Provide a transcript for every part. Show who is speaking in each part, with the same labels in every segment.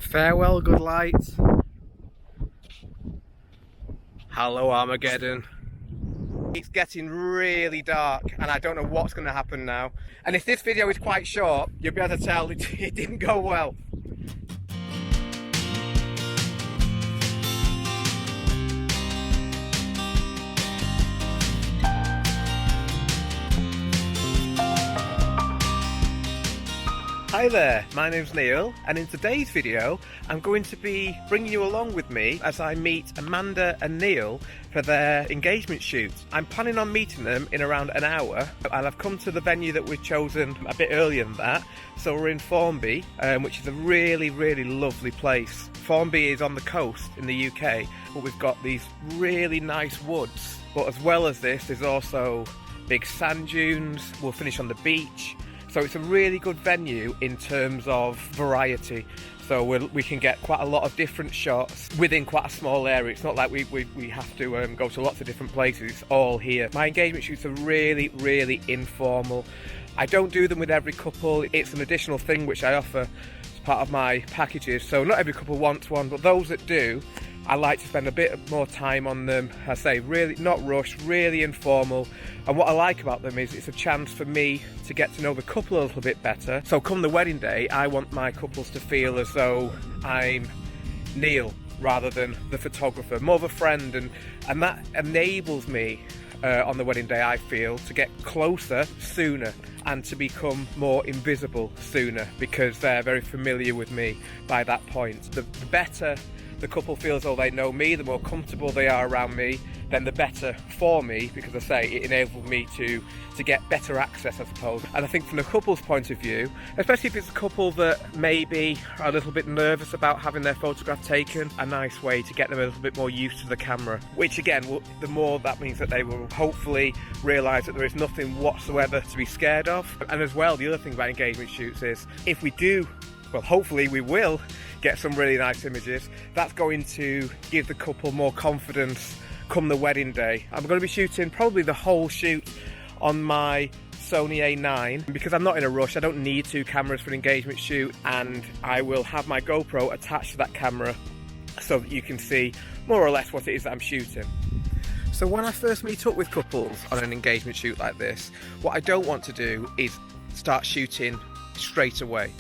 Speaker 1: Farewell, good light. Hello, Armageddon. It's getting really dark and I don't know what's going to happen now. And if this video is quite short, you'll be able to tell it didn't go well. Hi there, my name's Neil, and in today's video I'm going to be bringing you along with me as I meet Amanda and Neil for their engagement shoot. I'm planning on meeting them in around an hour, and I've come to the venue that we've chosen a bit earlier than that. So we're in Formby, which is a really lovely place. Formby is on the coast in the UK, but we've got these really nice woods. But as well as this, there's also big sand dunes. We'll finish on the beach. So it's a really good venue in terms of variety. So we can get quite a lot of different shots within quite a small area. It's not like we have to go to lots of different places. It's all here. My engagement shoots are really informal. I don't do them with every couple. It's an additional thing which I offer as part of my packages. So not every couple wants one, but those that do, I like to spend a bit more time on them. I say really not rushed, really informal. And what I like about them is it's a chance for me to get to know the couple a little bit better. So come the wedding day, I want my couples to feel as though I'm Neil rather than the photographer, more of a friend, and that enables me on the wedding day, I feel, to get closer sooner and to become more invisible sooner because they're very familiar with me by that point. The better the couple feels, oh, they know me, the more comfortable they are around me, then the better for me, because I say it enables me to get better access, I suppose. And I think from the couple's point of view, especially if it's a couple that maybe are a little bit nervous about having their photograph taken, a nice way to get them a little bit more used to the camera, which again, the more that means that they will hopefully realise that there is nothing whatsoever to be scared of. And as well, the other thing about engagement shoots is, if we do, well, hopefully we will get some really nice images, that's going to give the couple more confidence come the wedding day. I'm going to be shooting probably the whole shoot on my Sony A9 because I'm not in a rush. I don't need two cameras for an engagement shoot, and I will have my GoPro attached to that camera so that you can see more or less what it is that I'm shooting. So when I first meet up with couples on an engagement shoot like this, what I don't want to do is start shooting straight away.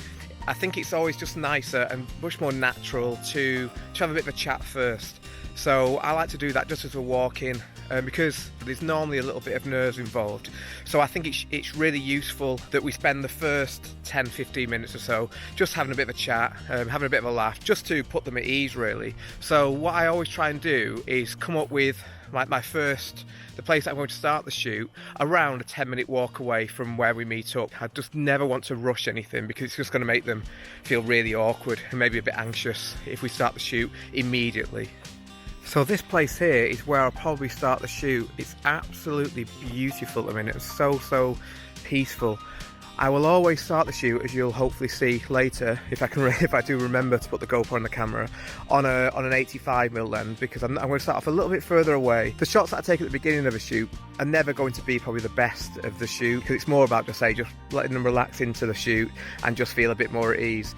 Speaker 1: I think it's always just nicer and much more natural to have a bit of a chat first. So I like to do that just as we're walking, because there's normally a little bit of nerves involved. So I think it's really useful that we spend the first 10-15 minutes or so just having a bit of a chat, having a bit of a laugh, just to put them at ease really. So what I always try and do is come up with the place that I'm going to start the shoot around a 10-minute walk away from where we meet up. I just never want to rush anything because it's just going to make them feel really awkward and maybe a bit anxious if we start the shoot immediately. So this place here is where I'll probably start the shoot. It's absolutely beautiful at the minute. It's so peaceful. I will always start the shoot, as you'll hopefully see later, if I do remember to put the GoPro on the camera, on an 85mm lens, because I'm going to start off a little bit further away. The shots that I take at the beginning of a shoot are never going to be probably the best of the shoot, because it's more about just letting them relax into the shoot and just feel a bit more at ease.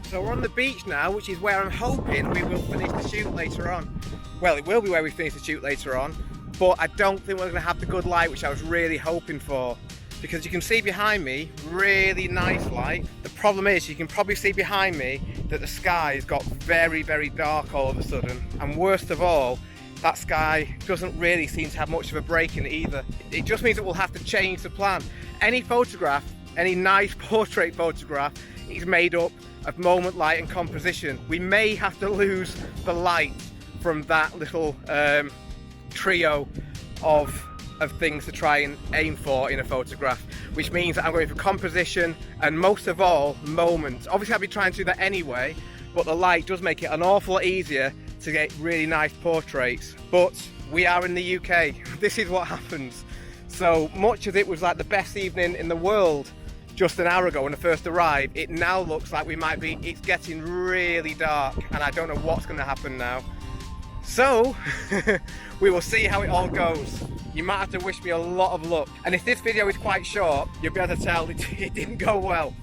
Speaker 1: So we're on the beach now, which is where I'm hoping we will finish the shoot later on. Well, it will be where we finish the shoot later on, but I don't think we're going to have the good light, which I was really hoping for. Because you can see behind me, really nice light. The problem is, you can probably see behind me that the sky's got very dark all of a sudden. And worst of all, that sky doesn't really seem to have much of a break in it either. It just means that we'll have to change the plan. Any photograph, any nice portrait photograph, is made up of moment, light and composition. We may have to lose the light from that little trio of things to try and aim for in a photograph, which means that I'm going for composition and most of all, moment. Obviously I'll be trying to do that anyway, but the light does make it an awful lot easier to get really nice portraits. But we are in the UK, this is what happens. So much as it was like the best evening in the world just an hour ago when I first arrived, it now looks like it's getting really dark and I don't know what's going to happen now. So we will see how it all goes. you might have to wish me a lot of luck. And if this video is quite short, you'll be able to tell it didn't go well.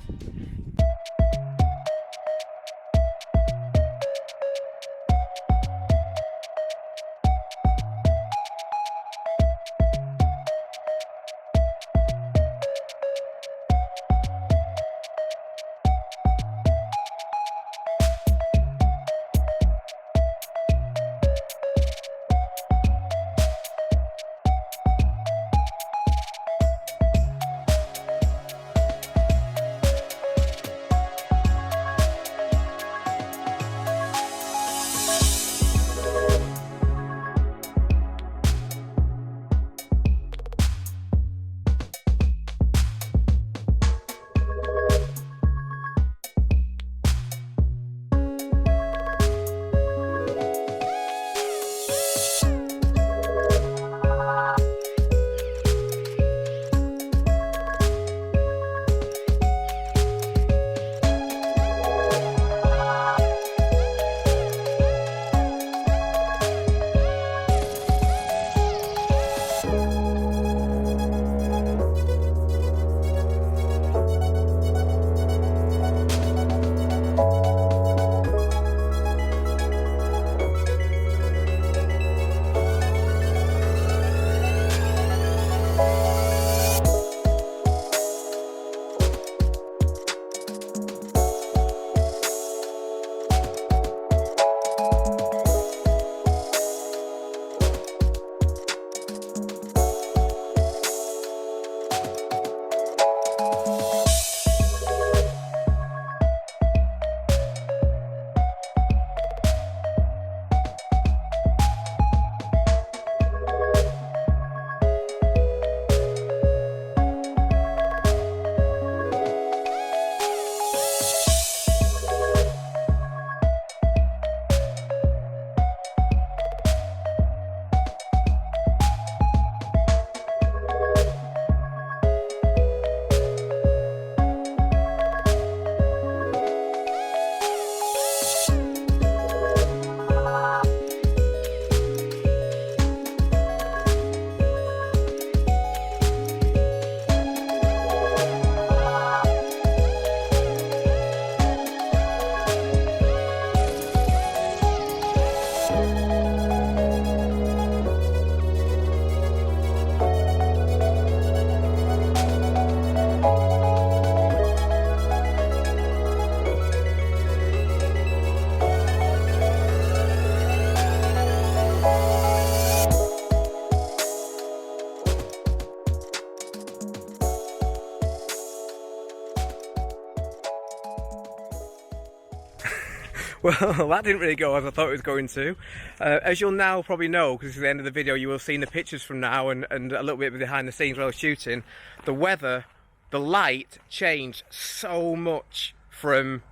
Speaker 1: Well, that didn't really go as I thought it was going to. As you'll now probably know, because it's the end of the video, you will have seen the pictures from now and a little bit behind the scenes while I was shooting. The weather, the light changed so much from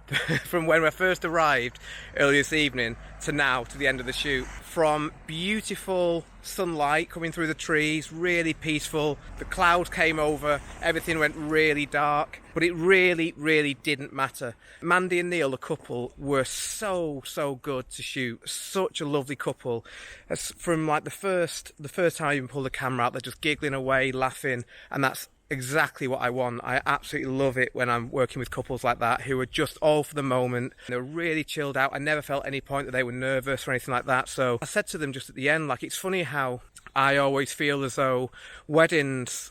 Speaker 1: when I first arrived early this evening to now, to the end of the shoot. From beautiful sunlight coming through the trees, really peaceful, the clouds came over, everything went really dark, but it really didn't matter. Mandy and Neil, the couple, were so good to shoot. Such a lovely couple. From like the first time I even pulled the camera out, they're just giggling away, laughing, and that's exactly what I want. I absolutely love it when I'm working with couples like that who are just all for the moment. They're really chilled out. I never felt at any point that they were nervous or anything like that. So I said to them just at the end, like, it's funny how I always feel as though weddings,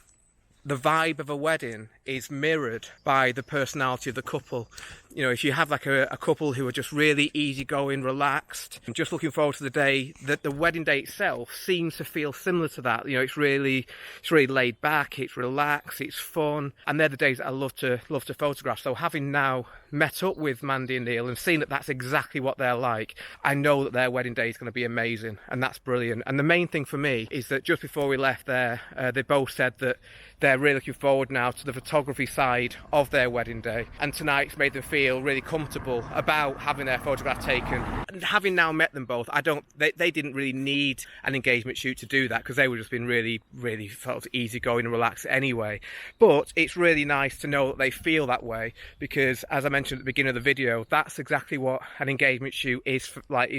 Speaker 1: the vibe of a wedding is mirrored by the personality of the couple. You know, if you have like a couple who are just really easygoing, relaxed, and just looking forward to the day, that the wedding day itself seems to feel similar to that. You know, it's really laid back, it's relaxed, it's fun, and they're the days that I love to photograph. So having now met up with Mandy and Neil and seen that that's exactly what they're like, I know that their wedding day is going to be amazing, and that's brilliant. And the main thing for me is that just before we left there, they both said that they're really looking forward now to the photography side of their wedding day, and tonight's made them feel feel really comfortable about having their photograph taken. And having now met them both, they didn't really need an engagement shoot to do that, because they were just being really, really sort of easygoing and relaxed anyway. But it's really nice to know that they feel that way, because as I mentioned at the beginning of the video, that's exactly what an engagement shoot is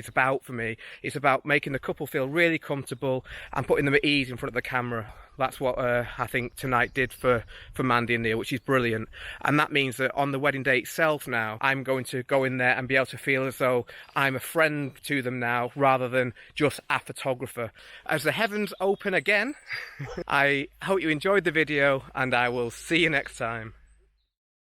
Speaker 1: about for me. It's about making the couple feel really comfortable and putting them at ease in front of the camera. That's what I think tonight did for Mandy and Neil, which is brilliant. And that means that on the wedding day itself now, I'm going to go in there and be able to feel as though I'm a friend to them now, rather than just a photographer. As the heavens open again, I hope you enjoyed the video, and I will see you next time.